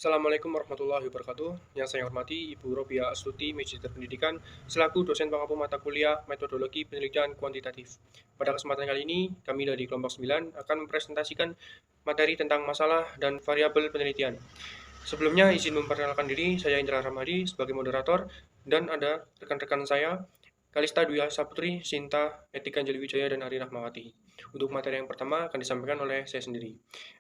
Assalamualaikum warahmatullahi wabarakatuh. Yang saya hormati Ibu Robiah Astuti, Magister Pendidikan, selaku dosen pengampu mata kuliah Metodologi Penelitian Kuantitatif. Pada kesempatan kali ini, kami dari kelompok 9 akan mempresentasikan materi tentang masalah dan variabel penelitian. Sebelumnya, izin memperkenalkan diri, saya Indra Ramadi sebagai moderator, dan ada rekan-rekan saya, Kalista Dwi Saputri, Sinta, Etika Anjali Wijaya, dan Ari Rahmawati. Untuk materi yang pertama akan disampaikan oleh saya sendiri.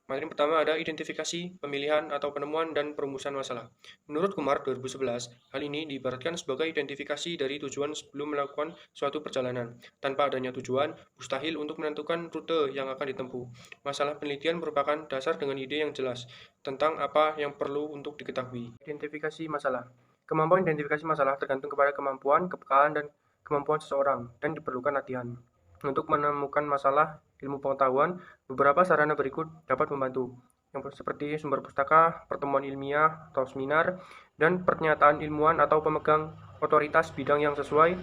Materi yang pertama ada identifikasi, pemilihan, atau penemuan dan perumusan masalah. Menurut Kumar 2011, hal ini diibaratkan sebagai identifikasi dari tujuan sebelum melakukan suatu perjalanan. Tanpa adanya tujuan, mustahil untuk menentukan rute yang akan ditempuh. Masalah penelitian merupakan dasar dengan ide yang jelas tentang apa yang perlu untuk diketahui. Identifikasi masalah. Kemampuan identifikasi masalah tergantung kepada kemampuan, kepekaan, dan kemampuan seseorang, dan diperlukan latihan. Untuk menemukan masalah ilmu pengetahuan, beberapa sarana berikut dapat membantu, yang seperti sumber pustaka, pertemuan ilmiah atau seminar, dan pernyataan ilmuwan atau pemegang otoritas bidang yang sesuai.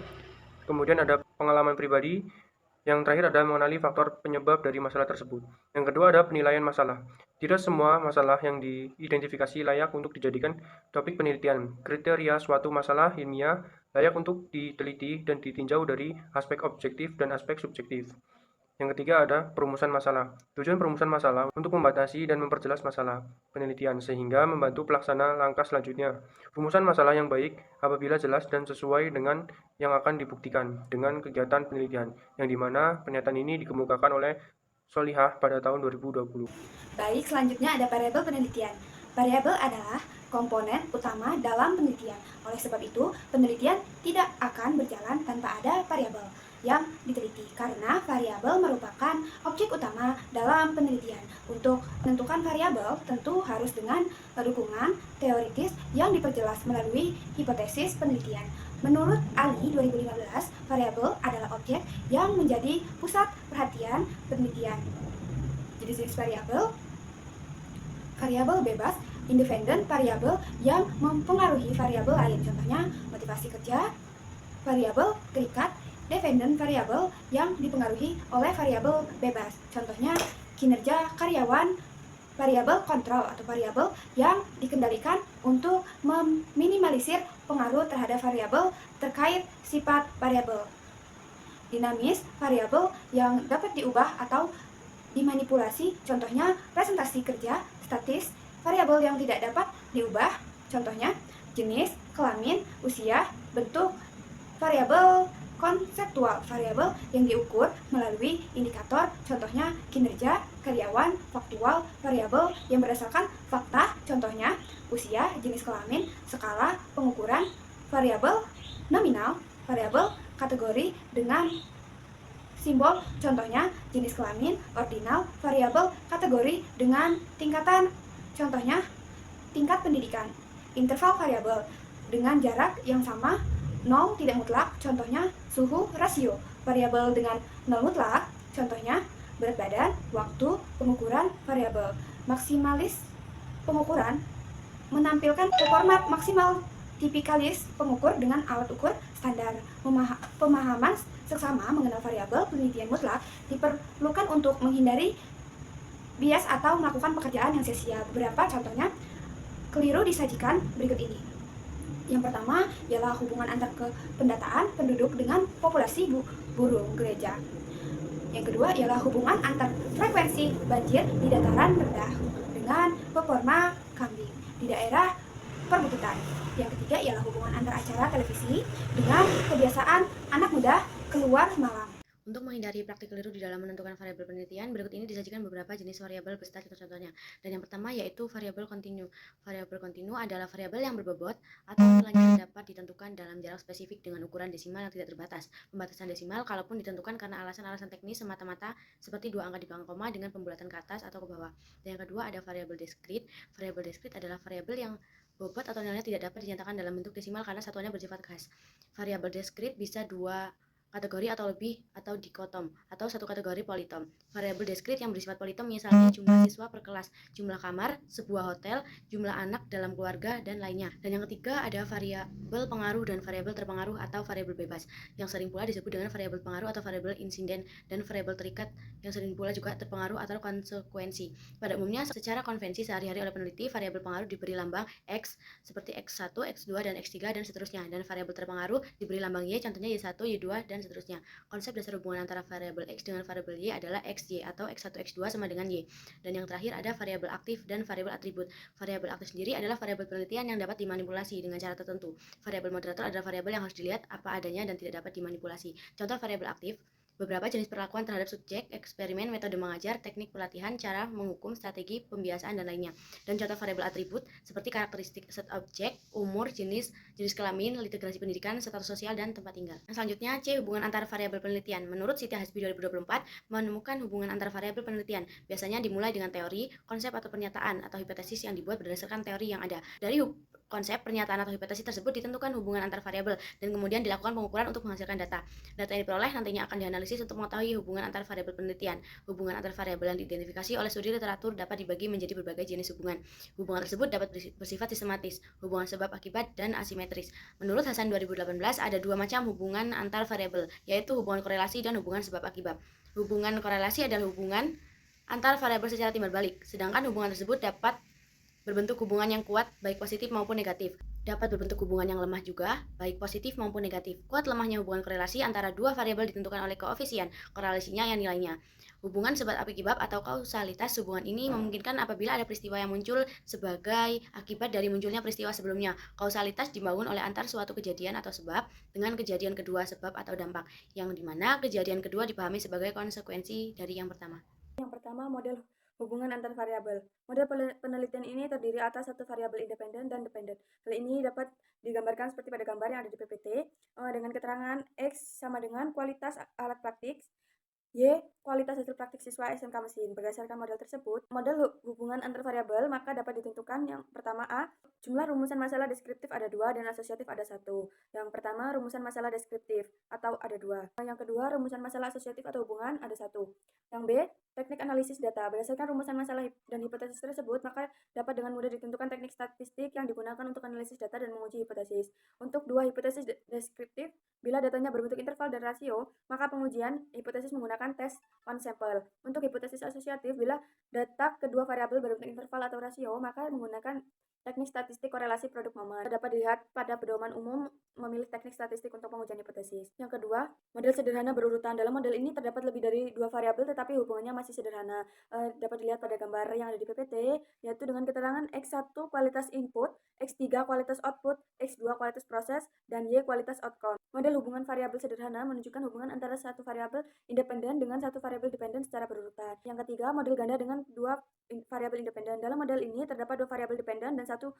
Kemudian ada pengalaman pribadi. Yang terakhir ada mengenali faktor penyebab dari masalah tersebut. Yang kedua ada penilaian masalah. Tidak semua masalah yang diidentifikasi layak untuk dijadikan topik penelitian. Kriteria suatu masalah ilmiah layak untuk diteliti dan ditinjau dari aspek objektif dan aspek subjektif. Yang ketiga ada perumusan masalah. Tujuan perumusan masalah untuk membatasi dan memperjelas masalah penelitian sehingga membantu pelaksana langkah selanjutnya. Rumusan masalah yang baik apabila jelas dan sesuai dengan yang akan dibuktikan dengan kegiatan penelitian, yang dimana pernyataan ini dikemukakan oleh Solihah pada tahun 2020. Baik, selanjutnya ada variabel penelitian. Variabel adalah komponen utama dalam penelitian. Oleh sebab itu, penelitian tidak akan berjalan tanpa ada variabel yang diteliti karena variabel merupakan objek utama dalam penelitian. Untuk menentukan variabel tentu harus dengan dukungan teoritis yang diperjelas melalui hipotesis penelitian. Menurut Ali 2015, variabel adalah objek yang menjadi pusat perhatian penelitian. Jenis-jenis variabel: variabel bebas, independen, variabel yang mempengaruhi variabel lain. Contohnya motivasi kerja. Variabel terikat, dependent, variabel yang dipengaruhi oleh variabel bebas. Contohnya kinerja karyawan. Variabel kontrol atau variabel yang dikendalikan untuk meminimalisir pengaruh terhadap variabel terkait sifat variabel. Dinamis, variabel yang dapat diubah atau dimanipulasi, contohnya presentasi kerja. Statis, variabel yang tidak dapat diubah, contohnya jenis, kelamin, usia, bentuk. Variabel konseptual, variabel yang diukur melalui indikator, contohnya kinerja karyawan. Faktual, variabel yang berdasarkan fakta, contohnya usia, jenis kelamin, skala pengukuran. Variabel nominal, variabel kategori dengan simbol, contohnya jenis kelamin. Ordinal, variabel kategori dengan tingkatan, contohnya tingkat pendidikan. Interval variabel dengan jarak yang sama, 0 tidak mutlak, contohnya suhu. Rasio, variabel dengan 0 mutlak, contohnya berat badan. Waktu pengukuran, variabel maksimalis pengukuran menampilkan format maksimal. Tipikalis, pengukur dengan alat ukur standar. Pemahaman seksama mengenal variabel penelitian mutlak diperlukan untuk menghindari bias atau melakukan pekerjaan yang sia-sia. Beberapa contohnya keliru disajikan berikut ini. Yang pertama ialah hubungan antar pendataan penduduk dengan populasi burung gereja. Yang kedua ialah hubungan antar frekuensi banjir di dataran rendah dengan peperma kambing di daerah perbukitan. Yang ketiga ialah hubungan antar acara televisi dengan kebiasaan anak muda keluar malam. Untuk menghindari praktik keliru di dalam menentukan variabel penelitian, berikut ini disajikan beberapa jenis variabel beserta contoh-contohnya. Dan yang pertama yaitu variabel kontinu. Variabel kontinu adalah variabel yang berbobot atau nilainya dapat ditentukan dalam jarak spesifik dengan ukuran desimal yang tidak terbatas. Pembatasan desimal kalaupun ditentukan karena alasan-alasan teknis semata-mata seperti dua angka di belakang koma dengan pembulatan ke atas atau ke bawah. Dan yang kedua ada variabel diskrit. Variabel diskrit adalah variabel yang bobot atau nilainya tidak dapat dinyatakan dalam bentuk desimal karena satuannya bersifat khas. Variabel diskrit bisa dua kategori atau lebih atau dikotom, atau satu kategori politom. Variabel diskrit yang bersifat politom misalnya jumlah siswa per kelas, jumlah kamar, sebuah hotel, jumlah anak dalam keluarga, dan lainnya. Dan yang ketiga ada variabel pengaruh dan variabel terpengaruh atau variabel bebas, yang sering pula disebut dengan variabel pengaruh atau variabel insiden, dan variabel terikat yang sering pula juga terpengaruh atau konsekuensi. Pada umumnya secara konvensi sehari-hari oleh peneliti, variabel pengaruh diberi lambang X seperti X1, X2, dan X3, dan seterusnya. Dan variabel terpengaruh diberi lambang Y, contohnya Y1, Y2, dan seterusnya. Konsep dasar hubungan antara variabel X dengan variabel Y adalah XY atau X1, X2 sama dengan Y. Dan yang terakhir ada variabel aktif dan variabel atribut. Variabel aktif sendiri adalah variabel penelitian yang dapat dimanipulasi dengan cara tertentu. Variabel moderator adalah variabel yang harus dilihat apa adanya dan tidak dapat dimanipulasi. Contoh variabel aktif: beberapa jenis perlakuan terhadap subjek, eksperimen, metode mengajar, teknik pelatihan, cara menghukum, strategi, pembiasaan, dan lainnya. Dan contoh variabel atribut seperti karakteristik set objek, umur, jenis kelamin, literasi pendidikan, status sosial, dan tempat tinggal. Selanjutnya, C. Hubungan antar variabel penelitian. Menurut Siti Hasbi 2024, menemukan hubungan antar variabel penelitian biasanya dimulai dengan teori, konsep atau pernyataan atau hipotesis yang dibuat berdasarkan teori yang ada. Dari konsep, pernyataan, atau hipotesis tersebut ditentukan hubungan antar variabel dan kemudian dilakukan pengukuran untuk menghasilkan data. Data yang diperoleh nantinya akan dianalisis untuk mengetahui hubungan antar variabel penelitian. Hubungan antar variabel yang diidentifikasi oleh studi literatur dapat dibagi menjadi berbagai jenis hubungan. Hubungan tersebut dapat bersifat sistematis, hubungan sebab akibat, dan asimetris. Menurut Hasan 2018, ada dua macam hubungan antar variabel, yaitu hubungan korelasi dan hubungan sebab akibat. Hubungan korelasi adalah hubungan antar variabel secara timbal balik, sedangkan hubungan tersebut dapat berbentuk hubungan yang kuat, baik positif maupun negatif. Dapat berbentuk hubungan yang lemah juga, baik positif maupun negatif. Kuat lemahnya hubungan korelasi antara dua variabel ditentukan oleh koefisien korelasinya yang nilainya. Hubungan sebab akibat atau kausalitas hubungan ini memungkinkan apabila ada peristiwa yang muncul sebagai akibat dari munculnya peristiwa sebelumnya. Kausalitas dibangun oleh antar suatu kejadian atau sebab dengan kejadian kedua sebab atau dampak, yang dimana kejadian kedua dipahami sebagai konsekuensi dari yang pertama. Yang pertama, model hubungan antar variabel. Model penelitian ini terdiri atas satu variabel independen dan dependen. Hal ini dapat digambarkan seperti pada gambar yang ada di PPT dengan keterangan X sama dengan kualitas alat praktik, Y. Kualitas hasil praktik siswa SMK mesin. Berdasarkan model tersebut, model hubungan antar variabel maka dapat ditentukan yang pertama A. Jumlah rumusan masalah deskriptif ada 2 dan asosiatif ada 1. Yang pertama, rumusan masalah deskriptif atau ada 2. Yang kedua, rumusan masalah asosiatif atau hubungan ada 1. Yang B. Teknik analisis data. Berdasarkan rumusan masalah dan hipotesis tersebut, maka dapat dengan mudah ditentukan teknik statistik yang digunakan untuk analisis data dan menguji hipotesis. Untuk dua hipotesis deskriptif, bila datanya berbentuk interval dan rasio, maka pengujian hipotesis menggunakan tes one sample. Untuk hipotesis asosiatif, bila data kedua variabel berbentuk interval atau rasio, maka menggunakan teknik statistik korelasi produk momen. Dapat dilihat pada pedoman umum memilih teknik statistik untuk pengujian hipotesis. Yang kedua, model sederhana berurutan. Dalam model ini terdapat lebih dari dua variabel tetapi hubungannya masih sederhana. Dapat dilihat pada gambar yang ada di PPT, yaitu dengan keterangan X1 kualitas input, X3 kualitas output, X2 kualitas proses, dan Y kualitas outcome. Model hubungan variabel sederhana menunjukkan hubungan antara satu variabel independen dengan satu variabel dependen secara berurutan. Yang ketiga, model ganda dengan dua variabel independen. Dalam model ini terdapat dua variabel dependen dan satu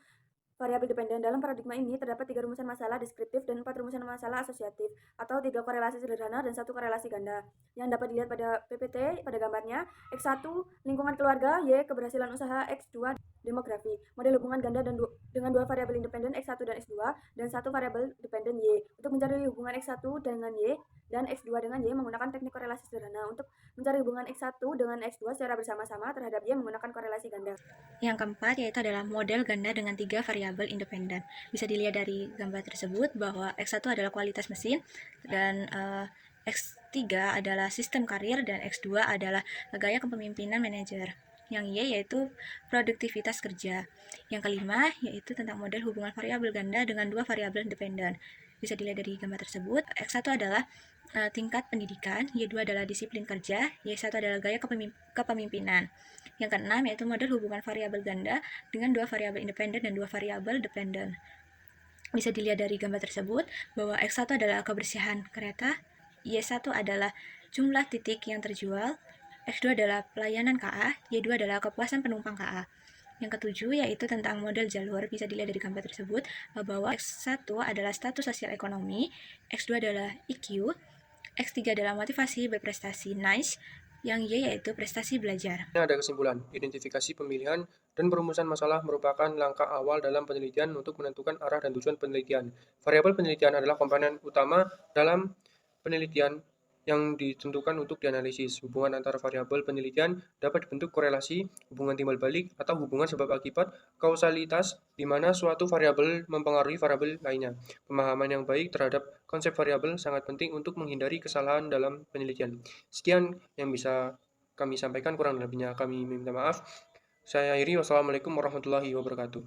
variabel dependen. Dalam paradigma ini terdapat 3 rumusan masalah deskriptif dan 4 rumusan masalah asosiatif atau 3 korelasi sederhana dan 1 korelasi ganda. Yang dapat dilihat pada PPT pada gambarnya, X1 lingkungan keluarga, Y keberhasilan usaha, X2 demografi. Model hubungan ganda dengan dua variabel independen X1 dan X2 dan satu variabel dependen Y. Untuk mencari hubungan X1 dengan Y dan X2 dengan Y menggunakan teknik korelasi sederhana. Untuk mencari hubungan X1 dengan X2 secara bersama-sama terhadap Y menggunakan korelasi ganda. Yang keempat yaitu adalah model ganda dengan 3 variabel independen. Bisa dilihat dari gambar tersebut bahwa X1 adalah kualitas mesin dan X3 adalah sistem karir dan X2 adalah gaya kepemimpinan manajer. Yang Y yaitu produktivitas kerja. Yang kelima yaitu tentang model hubungan variabel ganda dengan 2 variabel independen. Bisa dilihat dari gambar tersebut, X1 adalah tingkat pendidikan, Y2 adalah disiplin kerja, Y1 adalah gaya kepemimpinan. Yang keenam yaitu model hubungan variabel ganda dengan 2 variabel independen dan 2 variabel dependen. Bisa dilihat dari gambar tersebut bahwa X1 adalah kebersihan kereta, Y1 adalah jumlah titik yang terjual, X2 adalah pelayanan KA, Y2 adalah kepuasan penumpang KA. Yang ketujuh yaitu tentang model jalur. Bisa dilihat dari gambar tersebut bahwa X1 adalah status sosial ekonomi, X2 adalah EQ, X3 adalah motivasi berprestasi NICE, yang Y yaitu prestasi belajar. Ini ada kesimpulan, identifikasi pemilihan dan perumusan masalah merupakan langkah awal dalam penelitian untuk menentukan arah dan tujuan penelitian. Variabel penelitian adalah komponen utama dalam penelitian yang ditentukan untuk dianalisis. Hubungan antara variabel penelitian dapat dibentuk korelasi, hubungan timbal balik, atau hubungan sebab akibat, kausalitas, di mana suatu variabel mempengaruhi variabel lainnya. Pemahaman yang baik terhadap konsep variabel sangat penting untuk menghindari kesalahan dalam penelitian. Sekian yang bisa kami sampaikan, kurang lebihnya kami minta maaf. Saya akhiri, wassalamualaikum warahmatullahi wabarakatuh.